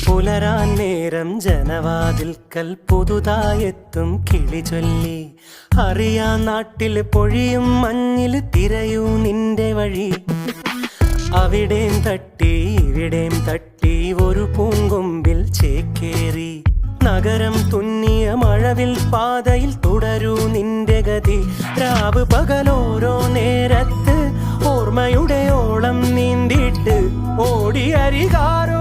പുലരാൻ നേരം ജനവാതിൽക്കൽ പുതുതായെത്തും കിളി ചൊല്ലി. അറിയാൻ നാട്ടിൽ പൊഴിയും മഞ്ഞിൽ തിരയൂ നിന്റെ വഴി. അവിടേം തട്ടി ഇവിടേം തട്ടി ഒരു പൂങ്കൊമ്പിൽ ചേക്കേറി. നഗരം തുന്നിയ മഴവിൽ പാതയിൽ തുടരൂ നിന്റെ ഗതി. രാവ് പകലോരോ നേരത്ത് ഓർമ്മയുടെ ഓളം നീന്തിട്ട് ഓടിയരികാരോ